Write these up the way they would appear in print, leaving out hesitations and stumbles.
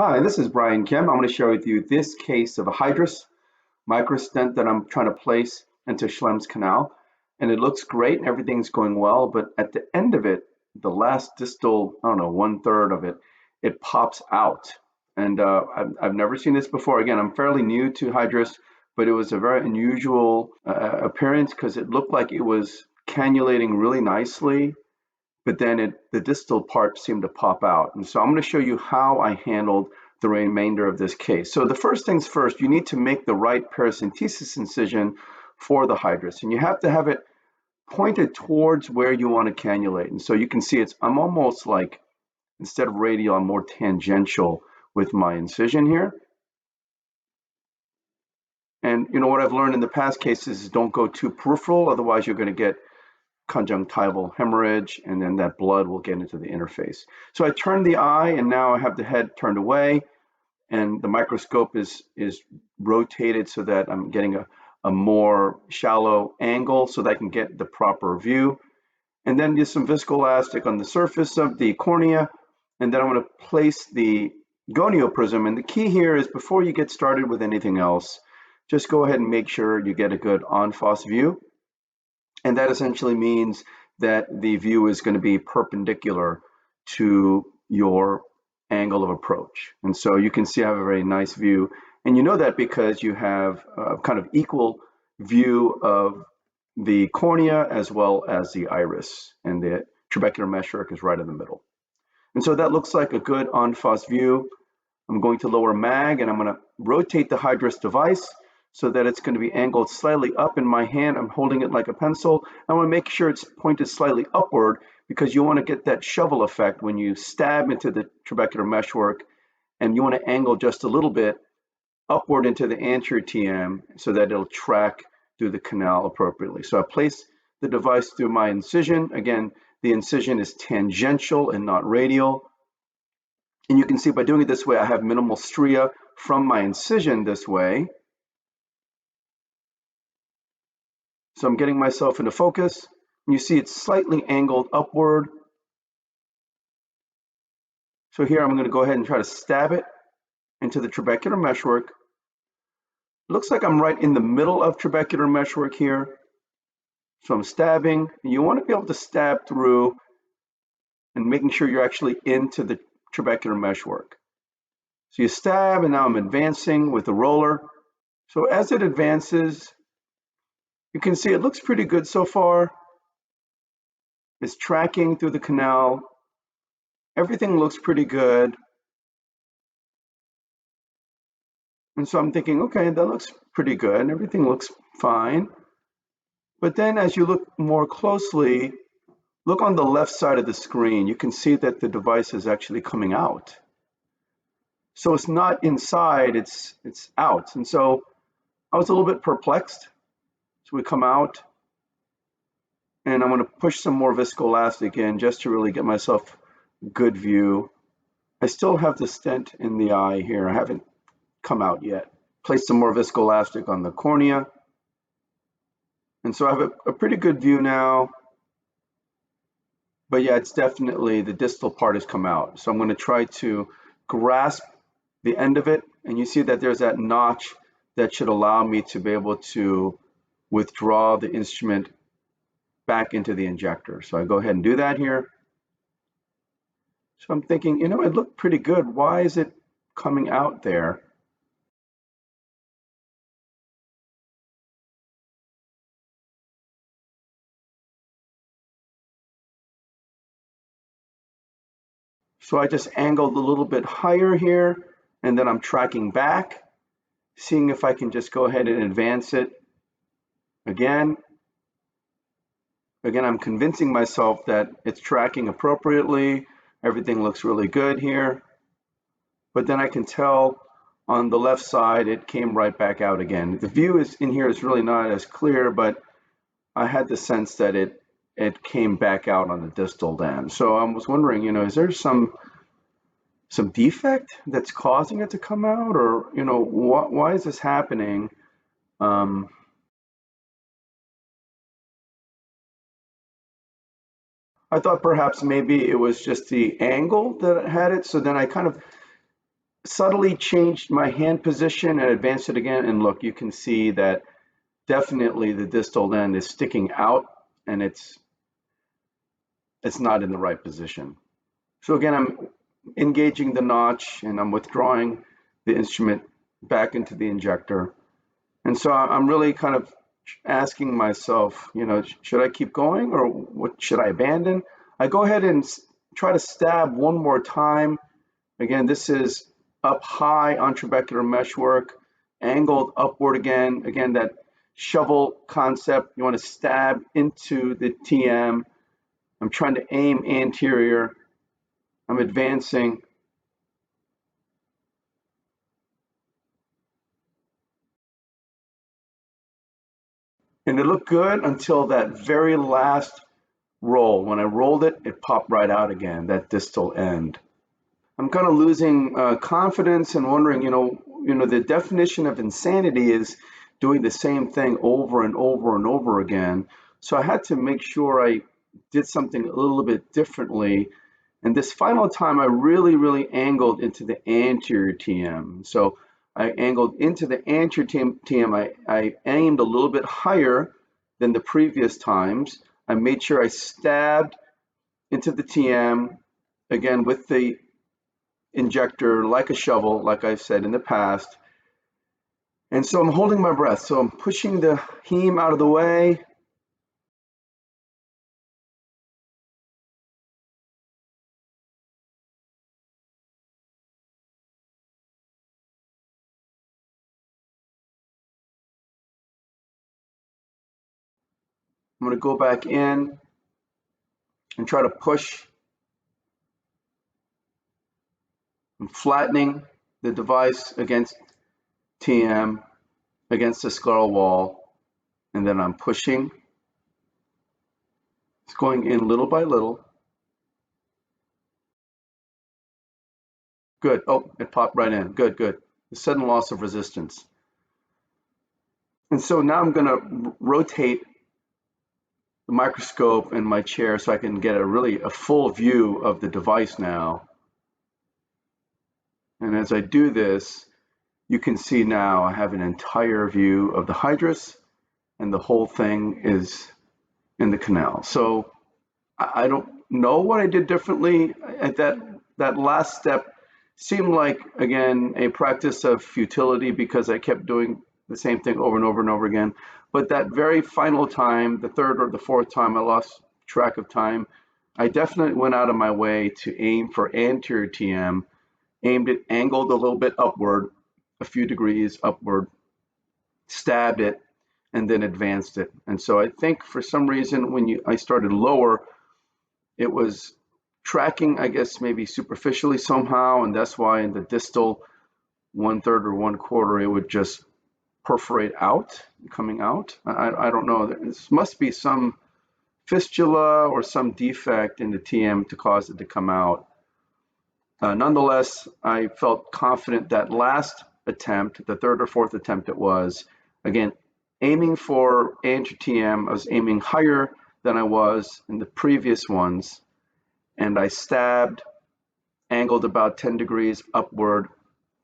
Hi, this is Brian Kim. I'm going to share with you this case of a Hydrus microstent that I'm trying to place into Schlemm's canal. And it looks great and everything's going well, but at the end of it, the last distal, I don't know, 1/3 of it, it pops out. And I've never seen this before. Again, I'm fairly new to Hydrus, but it was a very unusual appearance because it looked like it was cannulating really nicely, but then the distal part seemed to pop out. And so I'm going to show you how I handled the remainder of this case. So the first things first, you need to make the right paracentesis incision for the hydrus, and you have to have it pointed towards where you want to cannulate. And so you can see I'm almost like, instead of radial, I'm more tangential with my incision here. And you know what I've learned in the past cases is don't go too peripheral, otherwise you're going to get conjunctival hemorrhage, and then that blood will get into the interface. So I turned the eye, and now I have the head turned away, and the microscope is rotated so that I'm getting a more shallow angle so that I can get the proper view. And then there's some viscoelastic on the surface of the cornea, and then I'm going to place the gonioprism. And the key here is before you get started with anything else, just go ahead and make sure you get a good en face view. And that essentially means that the view is going to be perpendicular to your angle of approach. And so you can see I have a very nice view. And you know that because you have a kind of equal view of the cornea as well as the iris. And the trabecular meshwork is right in the middle. And so that looks like a good en face view. I'm going to lower mag, and I'm going to rotate the Hydrus device so that it's going to be angled slightly up in my hand. I'm holding it like a pencil. I want to make sure it's pointed slightly upward because you want to get that shovel effect when you stab into the trabecular meshwork, and you want to angle just a little bit upward into the anterior TM so that it'll track through the canal appropriately. So I place the device through my incision. Again, the incision is tangential and not radial. And you can see by doing it this way, I have minimal stria from my incision this way. So I'm getting myself into focus. And you see it's slightly angled upward. So here I'm going to go ahead and try to stab it into the trabecular meshwork. It looks like I'm right in the middle of trabecular meshwork here. So I'm stabbing. And you want to be able to stab through and making sure you're actually into the trabecular meshwork. So you stab, and now I'm advancing with the roller. So as it advances, you can see it looks pretty good so far. It's tracking through the canal. Everything looks pretty good. And so I'm thinking, okay, that looks pretty good, and everything looks fine. But then as you look more closely, look on the left side of the screen, you can see that the device is actually coming out. So it's not inside, it's out. And so I was a little bit perplexed. So we come out, and I'm going to push some more viscoelastic in just to really get myself a good view. I still have the stent in the eye here. I haven't come out yet. Place some more viscoelastic on the cornea. And so I have a pretty good view now. But yeah, it's definitely the distal part has come out. So I'm going to try to grasp the end of it. And you see that there's that notch that should allow me to be able to withdraw the instrument back into the injector. So I go ahead and do that here. So I'm thinking, it looked pretty good. Why is it coming out there? So I just angled a little bit higher here, and then I'm tracking back, seeing if I can just go ahead and advance it again. Again, I'm convincing myself that it's tracking appropriately. Everything looks really good here. But then I can tell on the left side, it came right back out again. The view in here is really not as clear, but I had the sense that it came back out on the distal then. So I was wondering, is there some defect that's causing it to come out, or why is this happening? I thought perhaps maybe it was just the angle that it had it. So then I kind of subtly changed my hand position and advanced it again. And look, you can see that definitely the distal end is sticking out and it's not in the right position. So again, I'm engaging the notch and I'm withdrawing the instrument back into the injector. And so I'm really kind of asking myself, should I keep going or what should I abandon? I go ahead and try to stab one more time. Again, this is up high on trabecular meshwork, angled upward again. Again, that shovel concept, you want to stab into the TM. I'm trying to aim anterior. I'm advancing. And it looked good until that very last roll. When I rolled it, it popped right out again, that distal end. I'm kind of losing confidence and wondering, the definition of insanity is doing the same thing over and over and over again. So I had to make sure I did something a little bit differently. And this final time, I really, really angled into the anterior TM. So I angled into the anterior TM. I aimed a little bit higher than the previous times. I made sure I stabbed into the TM, again, with the injector like a shovel, like I've said in the past. And so I'm holding my breath. So I'm pushing the heme out of the way. I'm going to go back in and try to push. I'm flattening the device against TM, against the scleral wall, and then I'm pushing. It's going in little by little. Good. Oh, it popped right in. Good, good. The sudden loss of resistance. And so now I'm going to rotate the microscope in my chair so I can get a full view of the device now. And as I do this, you can see now I have an entire view of the Hydrus and the whole thing is in the canal. So I don't know what I did differently. At that last step seemed like, again, a practice of futility because I kept doing the same thing over and over and over again. But that very final time, the third or the fourth time, I lost track of time. I definitely went out of my way to aim for anterior TM, aimed it, angled a little bit upward, a few degrees upward, stabbed it, and then advanced it. And so I think for some reason when I started lower, it was tracking, I guess, maybe superficially somehow, and that's why in the distal 1/3 or 1/4, it would just perforate out, coming out. I don't know. There must be some fistula or some defect in the TM to cause it to come out. Nonetheless, I felt confident that last attempt, the third or fourth attempt it was, again, aiming for anterior TM, I was aiming higher than I was in the previous ones, and I stabbed, angled about 10 degrees upward,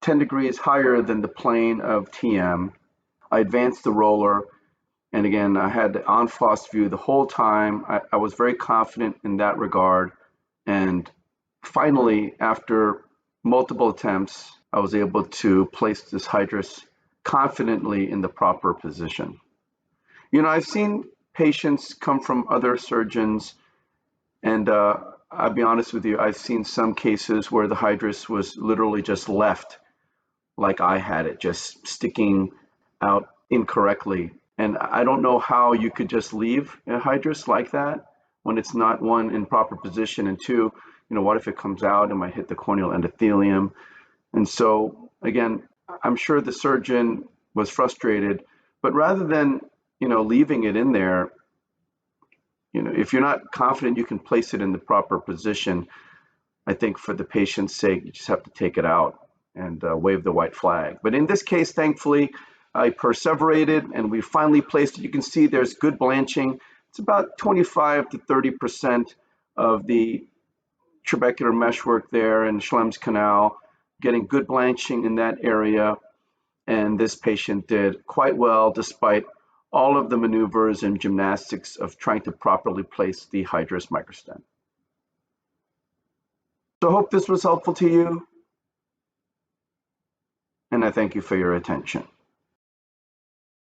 10 degrees higher than the plane of TM. I advanced the roller, and again, I had the en-face view the whole time. I was very confident in that regard, and finally, after multiple attempts, I was able to place this Hydrus confidently in the proper position. I've seen patients come from other surgeons, and I'll be honest with you, I've seen some cases where the Hydrus was literally just left like I had it, just sticking out incorrectly. And I don't know how you could just leave a Hydrus like that when it's not, one, in proper position, and two, what if it comes out and might hit the corneal endothelium? And so, again, I'm sure the surgeon was frustrated, but rather than, leaving it in there, if you're not confident you can place it in the proper position, I think for the patient's sake, you just have to take it out and wave the white flag. But in this case, thankfully, I perseverated and we finally placed it. You can see there's good blanching. It's about 25 to 30% of the trabecular meshwork there in Schlemm's canal. getting good blanching in that area. And this patient did quite well despite all of the maneuvers and gymnastics of trying to properly place the Hydrus microstent. So I hope this was helpful to you, and I thank you for your attention.